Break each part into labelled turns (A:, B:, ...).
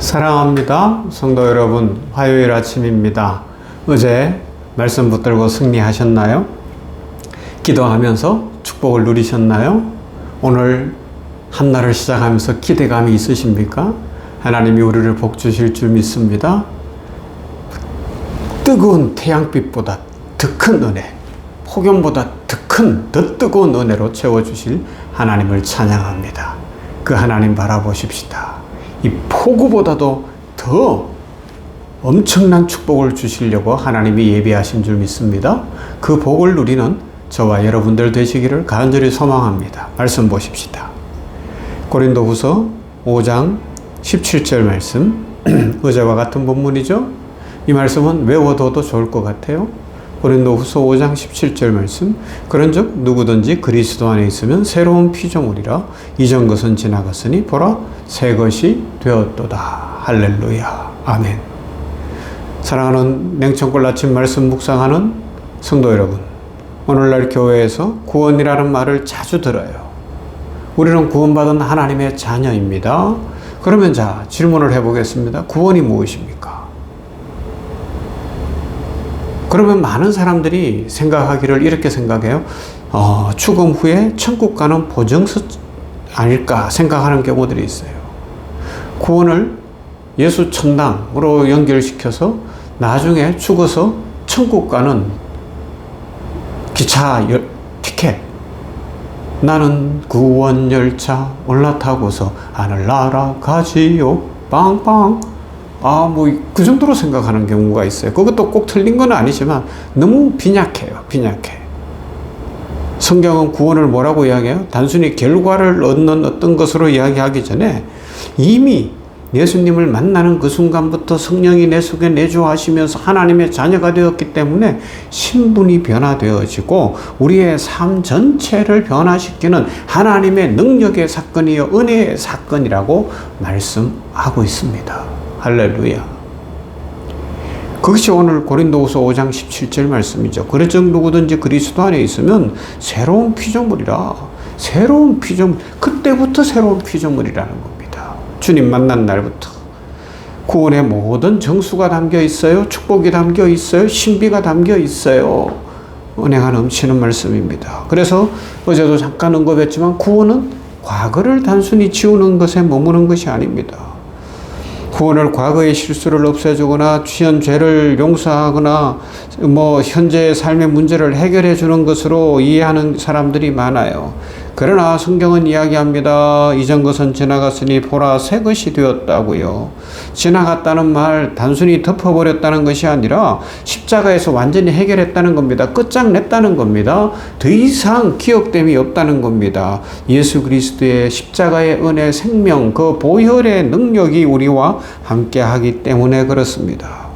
A: 사랑합니다. 성도 여러분, 화요일 아침입니다. 어제 말씀 붙들고 승리하셨나요? 기도하면서 축복을 누리셨나요? 오늘 한날을 시작하면서 기대감이 있으십니까? 하나님이 우리를 복 주실 줄 믿습니다. 뜨거운 태양빛보다 더 큰 은혜, 폭염보다 더 뜨거운 은혜로 채워주실 하나님을 찬양합니다. 그 하나님 바라보십시다. 이 폭우보다도 더 엄청난 축복을 주시려고 하나님이 예비하신 줄 믿습니다. 그 복을 누리는 저와 여러분들 되시기를 간절히 소망합니다. 말씀 보십시다. 고린도후서 5장 17절 말씀, 어제와 같은 본문이죠. 이 말씀은 외워둬도 좋을 것 같아요. 고린도후서 5장 17절 말씀, 그런즉 누구든지 그리스도 안에 있으면 새로운 피조물이라 이전 것은 지나갔으니 보라 새 것이 되었도다. 할렐루야. 아멘. 사랑하는 냉천골 아침 말씀 묵상하는 성도 여러분, 오늘날 교회에서 구원이라는 말을 자주 들어요. 우리는 구원받은 하나님의 자녀입니다. 그러면 자, 질문을 해보겠습니다. 구원이 무엇입니까? 그러면 많은 사람들이 생각하기를 이렇게 생각해요. 죽음 후에 천국 가는 보증서 아닐까 생각하는 경우들이 있어요. 구원을 예수 천당으로 연결시켜서 나중에 죽어서 천국 가는 기차 티켓, 나는 구원 열차 올라타고서 하늘 날아가지요 빵빵, 그 정도로 생각하는 경우가 있어요. 그것도 꼭 틀린 건 아니지만 너무 빈약해요. 빈약해. 성경은 구원을 뭐라고 이야기해요? 단순히 결과를 얻는 어떤 것으로 이야기하기 전에 이미 예수님을 만나는 그 순간부터 성령이 내 속에 내주하시면서 하나님의 자녀가 되었기 때문에 신분이 변화되어지고 우리의 삶 전체를 변화시키는 하나님의 능력의 사건이요 은혜의 사건이라고 말씀하고 있습니다. 할렐루야. 그것이 오늘 고린도후서 5장 17절 말씀이죠. 그래서 누구든지 그리스도 안에 있으면 새로운 피조물이라. 새로운 피조물, 그때부터 새로운 피조물이라는 겁니다. 주님 만난 날부터 구원의 모든 정수가 담겨 있어요. 축복이 담겨 있어요. 신비가 담겨 있어요. 은혜가 넘치는 말씀입니다. 그래서 어제도 잠깐 언급했지만 구원은 과거를 단순히 지우는 것에 머무는 것이 아닙니다. 구원을 과거의 실수를 없애주거나 취한 죄를 용서하거나 현재의 삶의 문제를 해결해 주는 것으로 이해하는 사람들이 많아요. 그러나 성경은 이야기합니다. 이전 것은 지나갔으니 보라 새 것이 되었다고요. 지나갔다는 말 단순히 덮어버렸다는 것이 아니라 십자가에서 완전히 해결했다는 겁니다. 끝장냈다는 겁니다. 더 이상 기억됨이 없다는 겁니다. 예수 그리스도의 십자가의 은혜, 생명, 그 보혈의 능력이 우리와 함께 하기 때문에 그렇습니다.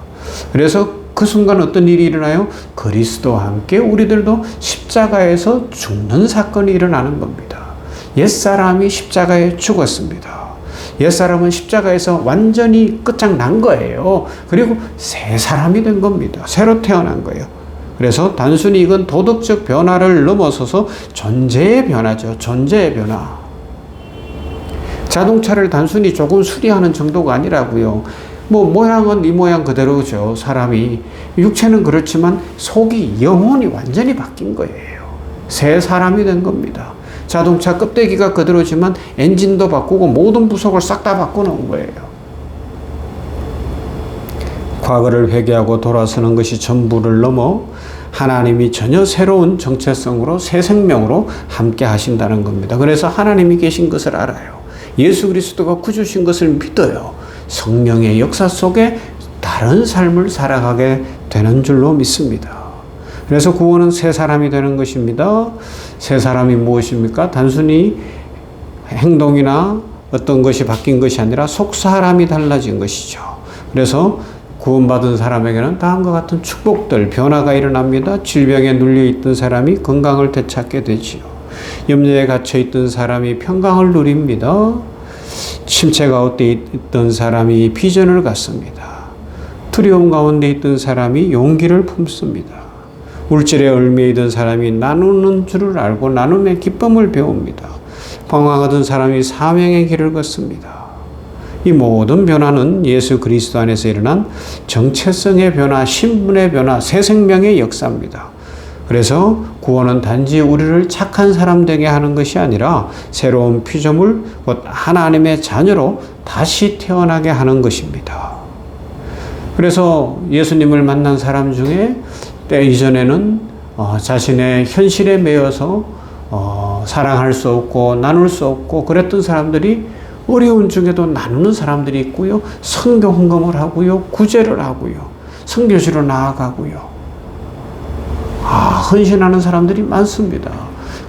A: 그래서 그 순간 어떤 일이 일어나요? 그리스도와 함께 우리들도 십자가에서 죽는 사건이 일어나는 겁니다. 옛사람이 십자가에 죽었습니다. 옛사람은 십자가에서 완전히 끝장난 거예요. 그리고 새 사람이 된 겁니다. 새로 태어난 거예요. 그래서 단순히 이건 도덕적 변화를 넘어서서 존재의 변화죠. 존재의 변화. 자동차를 단순히 조금 수리하는 정도가 아니라고요. 모양은 이 모양 그대로죠. 사람이. 육체는 그렇지만 속이 영혼이 완전히 바뀐 거예요. 새 사람이 된 겁니다. 자동차 껍데기가 그대로지만 엔진도 바꾸고 모든 부속을 싹 다 바꿔놓은 거예요. 과거를 회개하고 돌아서는 것이 전부를 넘어 하나님이 전혀 새로운 정체성으로 새 생명으로 함께 하신다는 겁니다. 그래서 하나님이 계신 것을 알아요. 예수 그리스도가 구주신 것을 믿어요. 성령의 역사 속에 다른 삶을 살아가게 되는 줄로 믿습니다. 그래서 구원은 새 사람이 되는 것입니다. 새 사람이 무엇입니까? 단순히 행동이나 어떤 것이 바뀐 것이 아니라 속 사람이 달라진 것이죠. 그래서 구원받은 사람에게는 다음과 같은 축복들, 변화가 일어납니다. 질병에 눌려있던 사람이 건강을 되찾게 되지요. 염려에 갇혀있던 사람이 평강을 누립니다. 침체 가운데 있던 사람이 비전을 갖습니다. 두려움 가운데 있던 사람이 용기를 품습니다. 물질에 얽매여 있던 사람이 나누는 줄을 알고 나눔의 기쁨을 배웁니다. 방황하던 사람이 사명의 길을 걷습니다. 이 모든 변화는 예수 그리스도 안에서 일어난 정체성의 변화, 신분의 변화, 새 생명의 역사입니다. 그래서 구원은 단지 우리를 착한 사람 되게 하는 것이 아니라 새로운 피조물, 곧 하나님의 자녀로 다시 태어나게 하는 것입니다. 그래서 예수님을 만난 사람 중에 때 이전에는 자신의 현실에 매여서 사랑할 수 없고 나눌 수 없고 그랬던 사람들이 어려운 중에도 나누는 사람들이 있고요. 선교 헌금을 하고요. 구제를 하고요. 선교지로 나아가고요. 헌신하는 사람들이 많습니다.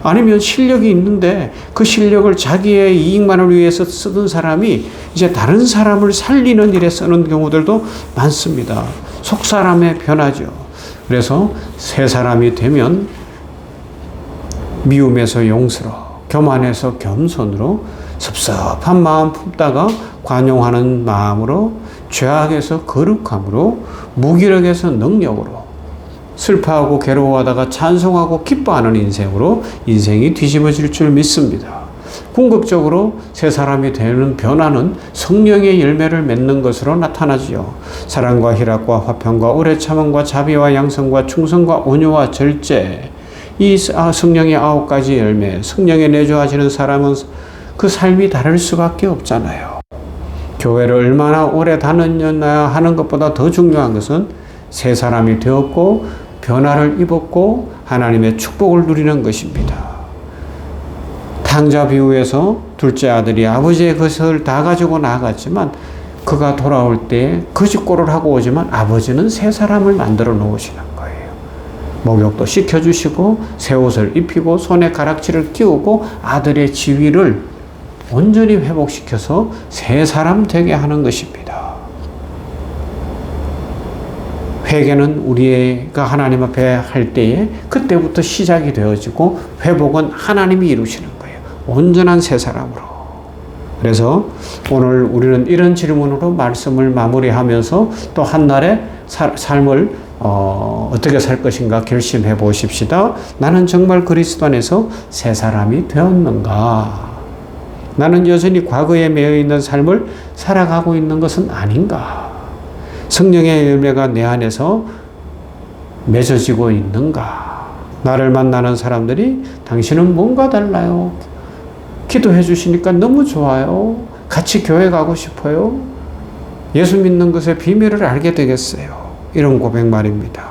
A: 아니면 실력이 있는데 그 실력을 자기의 이익만을 위해서 쓰던 사람이 이제 다른 사람을 살리는 일에 쓰는 경우들도 많습니다. 속사람의 변화죠. 그래서 새 사람이 되면 미움에서 용서로, 교만에서 겸손으로, 섭섭한 마음 품다가 관용하는 마음으로, 죄악에서 거룩함으로, 무기력에서 능력으로, 슬퍼하고 괴로워하다가 찬송하고 기뻐하는 인생으로 인생이 뒤집어질 줄 믿습니다. 궁극적으로 새 사람이 되는 변화는 성령의 열매를 맺는 것으로 나타나지요. 사랑과 희락과 화평과 오래 참음과 자비와 양성과 충성과 온유와 절제, 이 성령의 9가지 열매, 성령에 내주하시는 사람은 그 삶이 다를 수밖에 없잖아요. 교회를 얼마나 오래 다녔냐 하는 것보다 더 중요한 것은 새 사람이 되었고 변화를 입었고 하나님의 축복을 누리는 것입니다. 탕자 비유에서 둘째 아들이 아버지의 것을 다 가지고 나갔지만 그가 돌아올 때 거짓골을 하고 오지만 아버지는 새 사람을 만들어 놓으시는 거예요. 목욕도 시켜주시고 새 옷을 입히고 손에 가락지를 끼우고 아들의 지위를 온전히 회복시켜서 새 사람 되게 하는 것입니다. 회개는 우리가 하나님 앞에 할 때에 그때부터 시작이 되어지고 회복은 하나님이 이루시는 거예요. 온전한 새 사람으로. 그래서 오늘 우리는 이런 질문으로 말씀을 마무리하면서 또 한날의 삶을 어떻게 살 것인가 결심해 보십시다. 나는 정말 그리스도 안에서 새 사람이 되었는가? 나는 여전히 과거에 매여 있는 삶을 살아가고 있는 것은 아닌가? 성령의 열매가 내 안에서 맺어지고 있는가? 나를 만나는 사람들이 당신은 뭔가 달라요. 기도해 주시니까 너무 좋아요. 같이 교회 가고 싶어요. 예수 믿는 것의 비밀을 알게 되겠어요. 이런 고백 말입니다.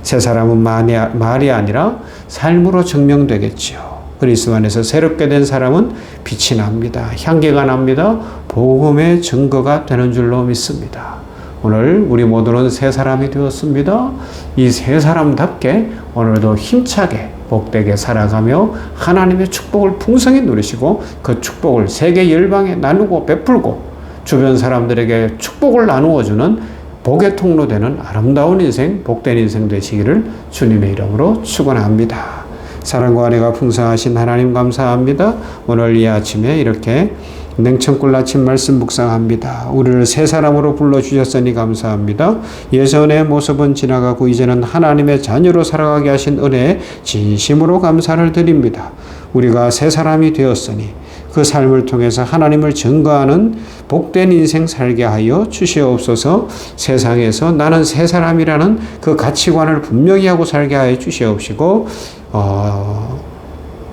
A: 새 사람은 말이 아니라 삶으로 증명되겠지요. 그리스도 안에서 새롭게 된 사람은 빛이 납니다. 향기가 납니다. 복음의 증거가 되는 줄로 믿습니다. 오늘 우리 모두는 새 사람이 되었습니다. 이 새 사람답게 오늘도 힘차게 복되게 살아가며 하나님의 축복을 풍성히 누리시고 그 축복을 세계 열방에 나누고 베풀고 주변 사람들에게 축복을 나누어주는 복의 통로 되는 아름다운 인생, 복된 인생 되시기를 주님의 이름으로 축원합니다. 사랑과 은혜가 풍성하신 하나님 감사합니다. 오늘 이 아침에 이렇게 냉천꿀 아침 말씀 묵상합니다. 우리를 새 사람으로 불러주셨으니 감사합니다. 예전의 모습은 지나가고 이제는 하나님의 자녀로 살아가게 하신 은혜에 진심으로 감사를 드립니다. 우리가 새 사람이 되었으니 그 삶을 통해서 하나님을 증거하는 복된 인생 살게 하여 주시옵소서. 세상에서 나는 새 사람이라는 그 가치관을 분명히 하고 살게 하여 주시옵시고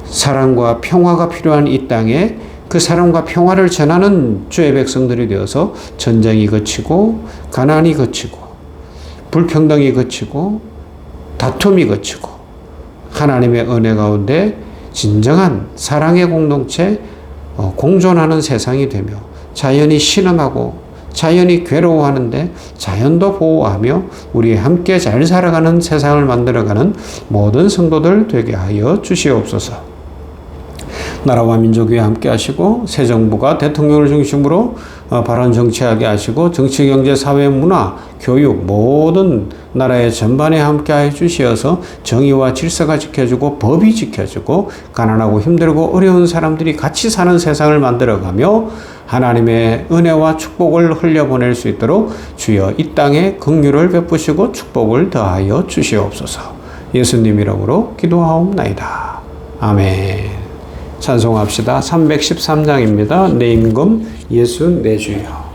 A: 사랑과 평화가 필요한 이 땅에 그 사랑과 평화를 전하는 주의 백성들이 되어서 전쟁이 그치고 가난이 그치고 불평등이 그치고 다툼이 그치고 하나님의 은혜 가운데 진정한 사랑의 공동체 공존하는 세상이 되며 자연이 신음하고 자연이 괴로워하는데 자연도 보호하며 우리 함께 잘 살아가는 세상을 만들어가는 모든 성도들 되게 하여 주시옵소서. 나라와 민족 위에 함께 하시고 새 정부가 대통령을 중심으로 바른 정치하게 하시고 정치, 경제, 사회, 문화, 교육 모든 나라의 전반에 함께 해 주시어서 정의와 질서가 지켜지고 법이 지켜지고 가난하고 힘들고 어려운 사람들이 같이 사는 세상을 만들어가며 하나님의 은혜와 축복을 흘려보낼 수 있도록 주여 이 땅에 긍휼을 베푸시고 축복을 더하여 주시옵소서. 예수님 이름으로 기도하옵나이다. 아멘. 찬송합시다. 313장입니다. 내 임금 예수 내 주여.